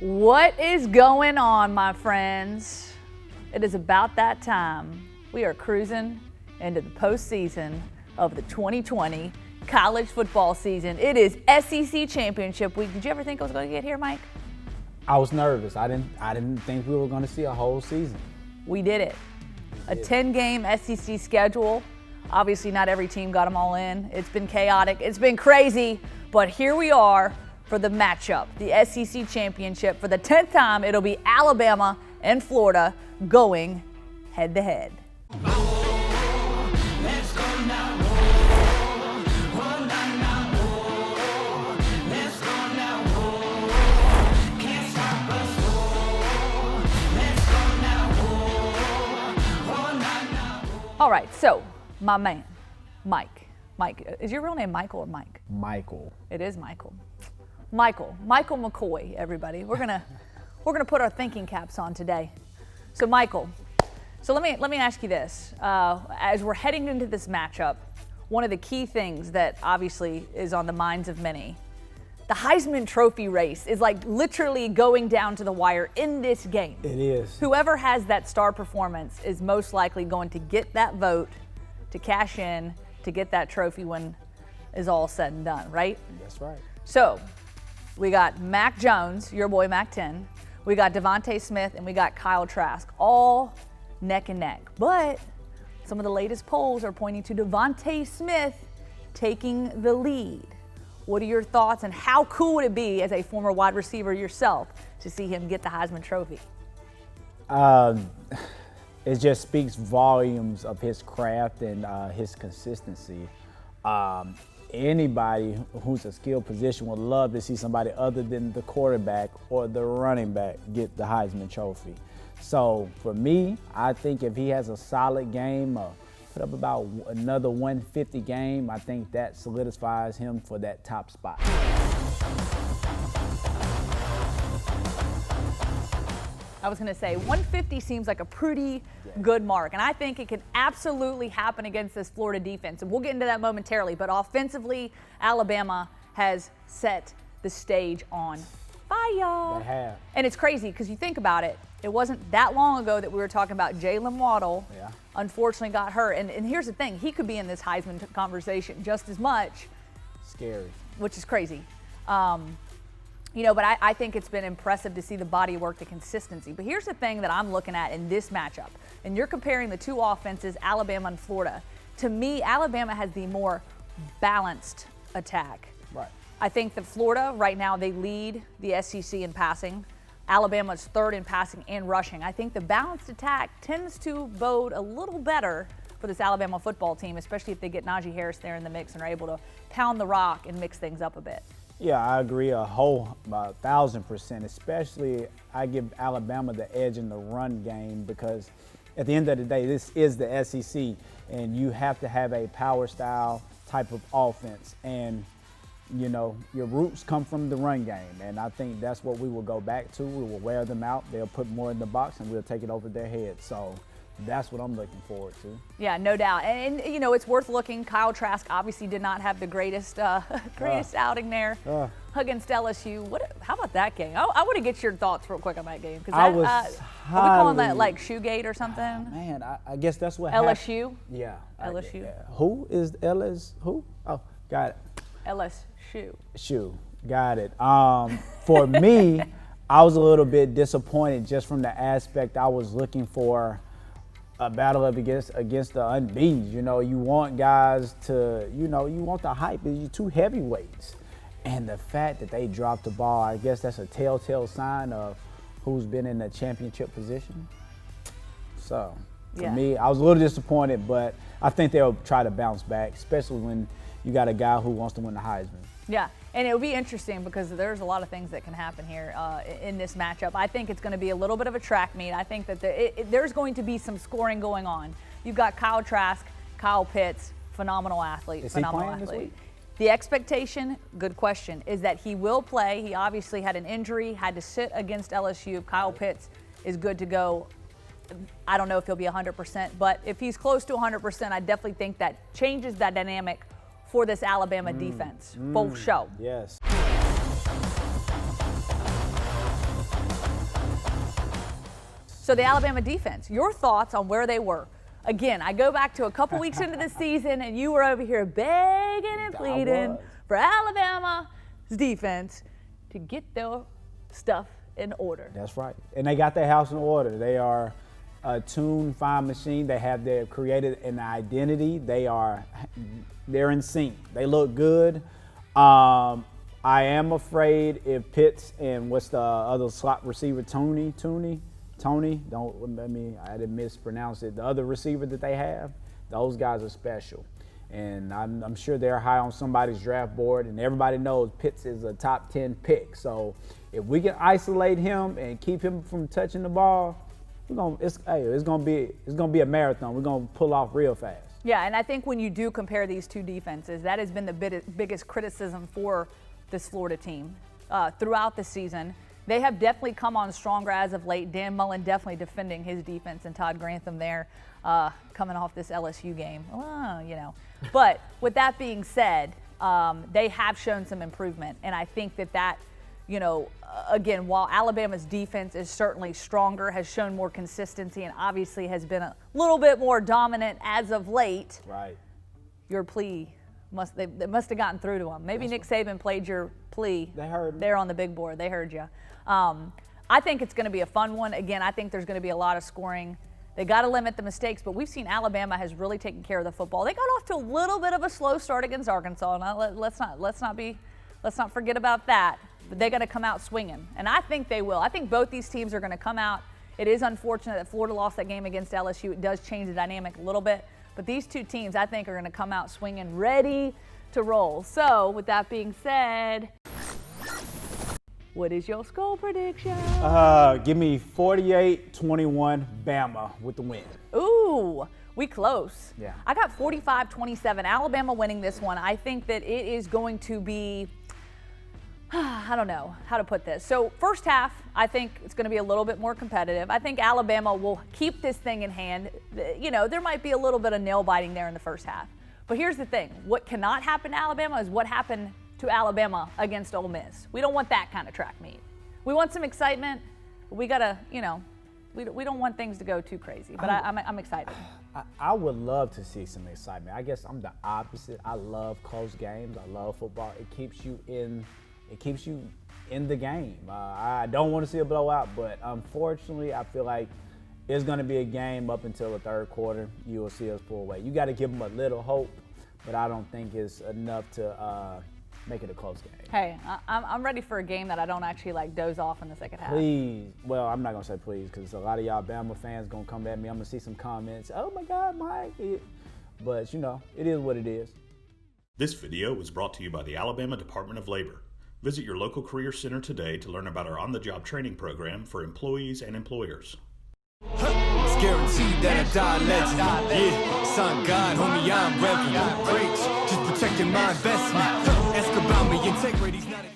What is going on, my friends? It is about that time. We are cruising into the postseason of the 2020 college football season. It is SEC Championship Week. Did you ever think I was going to get here, Mike? I was nervous. I didn't think we were going to see a whole season. We did it. A 10-game SEC schedule. Obviously, not every team got them all in. It's been chaotic. It's been crazy. But here we are for the matchup, the SEC Championship. For the 10th time, it'll be Alabama and Florida going head-to-head. All right, so my man, Mike, is your real name Michael or Mike? Michael. It is Michael. Michael McCoy, everybody. We're gonna put our thinking caps on today. So Michael, let me ask you this: as we're heading into this matchup, one of the key things that obviously is on the minds of many, the Heisman Trophy race is like literally going down to the wire in this game. It is. Whoever has that star performance is most likely going to get that vote to cash in to get that trophy when is all said and done, right? That's right. So we got Mac Jones, your boy Mac 10. We got Devontae Smith and we got Kyle Trask, all neck and neck. But some of the latest polls are pointing to Devontae Smith taking the lead. What are your thoughts, and how cool would it be as a former wide receiver yourself to see him get the Heisman Trophy? It just speaks volumes of his craft and his consistency. Anybody who's a skilled position would love to see somebody other than the quarterback or the running back get the Heisman Trophy. So for me, I think if he has a solid game, put up about another 150 game, I think that solidifies him for that top spot. I was going to say 150 seems like a pretty good mark, and I think it can absolutely happen against this Florida defense, and we'll get into that momentarily. But offensively, Alabama has set the stage on fire. They have. And it's crazy because you think about it, it wasn't that long ago that we were talking about Jalen Waddle. Yeah. Unfortunately got hurt, and here's the thing, he could be in this Heisman conversation just as much. Scary. Which is crazy. But I think it's been impressive to see the body work, the consistency. But here's the thing that I'm looking at in this matchup, and you're comparing the two offenses, Alabama and Florida. To me, Alabama has the more balanced attack. Right. I think that Florida, right now, they lead the SEC in passing. Alabama's third in passing and rushing. I think the balanced attack tends to bode a little better for this Alabama football team, especially if they get Najee Harris there in the mix and are able to pound the rock and mix things up a bit. Yeah, I agree 1,000%. Especially, I give Alabama the edge in the run game because at the end of the day, this is the SEC, and you have to have a power style type of offense. And your roots come from the run game, and I think that's what we will go back to. We will wear them out. They'll put more in the box, and we'll take it over their head. So that's what I'm looking forward to. Yeah, no doubt. And it's worth looking. Kyle Trask obviously did not have the greatest outing there against LSU. How about that game? I want to get your thoughts real quick on that game. Are we calling that like Shoegate or something? Man, I guess that's what LSU? happened. Yeah. LSU. Who is LS? Who? Oh, got it. LSU. Shoe. Got it. For me, I was a little bit disappointed just from the aspect I was looking for a battle up against the unbeaten. You want guys to, you want the hype. You're two heavyweights. And the fact that they dropped the ball, I guess that's a telltale sign of who's been in the championship position. So, for me, I was a little disappointed, but I think they'll try to bounce back, especially when you got a guy who wants to win the Heisman. Yeah, and it'll be interesting because there's a lot of things that can happen here in this matchup. I think it's going to be a little bit of a track meet. I think that there's going to be some scoring going on. You've got Kyle Trask, Kyle Pitts, phenomenal athlete. Is he playing this week? The expectation, good question, is that he will play. He obviously had an injury, had to sit against LSU. If Kyle Pitts is good to go, I don't know if he'll be 100%, but if he's close to 100%, I definitely think that changes that dynamic for this Alabama defense. Full show. Yes. So the Alabama defense, your thoughts on where they were. Again, I go back to a couple weeks into the season, and you were over here begging and pleading for Alabama's defense to get their stuff in order. That's right. And they got their house in order. They are a tuned fine machine. They've created an identity. They're in sync. They look good. I am afraid if Pitts and what's the other slot receiver, Tony, don't let me, I didn't mispronounce it. The other receiver that they have, those guys are special. And I'm sure they're high on somebody's draft board, and everybody knows Pitts is a top 10 pick. So if we can isolate him and keep him from touching the ball, it's gonna be a marathon. We're gonna pull off real fast. Yeah, and I think when you do compare these two defenses, that has been the biggest criticism for this Florida team throughout the season. They have definitely come on stronger as of late. Dan Mullen definitely defending his defense, and Todd Grantham there coming off this LSU game. But with that being said, they have shown some improvement, and I think that again, while Alabama's defense is certainly stronger, has shown more consistency, and obviously has been a little bit more dominant as of late. Right. Your plea they must have gotten through to them. Maybe Nick Saban played your plea. They heard me. There on the big board. They heard you. I think it's going to be a fun one. Again, I think there's going to be a lot of scoring. They got to limit the mistakes, but we've seen Alabama has really taken care of the football. They got off to a little bit of a slow start against Arkansas. And let's not forget about that. But they got to come out swinging, and I think they will. I think both these teams are going to come out. It is unfortunate that Florida lost that game against LSU. It does change the dynamic a little bit, but these two teams, I think, are going to come out swinging, ready to roll. So, with that being said, what is your score prediction? Give me 48-21 Bama with the win. Ooh, we close. Yeah. I got 45-27. Alabama winning this one. I think that it is going to be, I don't know how to put this. So first half, I think it's going to be a little bit more competitive. I think Alabama will keep this thing in hand. There might be a little bit of nail biting there in the first half. But here's the thing. What cannot happen to Alabama is what happened to Alabama against Ole Miss. We don't want that kind of track meet. We want some excitement. But we got to, we don't want things to go too crazy. But I'm excited. I would love to see some excitement. I guess I'm the opposite. I love close games. I love football. It keeps you in the game. I don't want to see a blowout, but unfortunately, I feel like it's going to be a game up until the third quarter. You will see us pull away. You got to give them a little hope, but I don't think it's enough to make it a close game. Hey, I'm ready for a game that I don't actually doze off in the second half. Please. Well, I'm not going to say please because a lot of y'all Bama fans going to come at me. I'm going to see some comments. Oh, my God, Mike. But, it is what it is. This video was brought to you by the Alabama Department of Labor. Visit your local career center today to learn about our on-the-job training program for employees and employers. It's guaranteed that I die legend. Yeah, son God, homie, I'm reverend. Preach, just protecting my investment. Ask about me, integrity's not a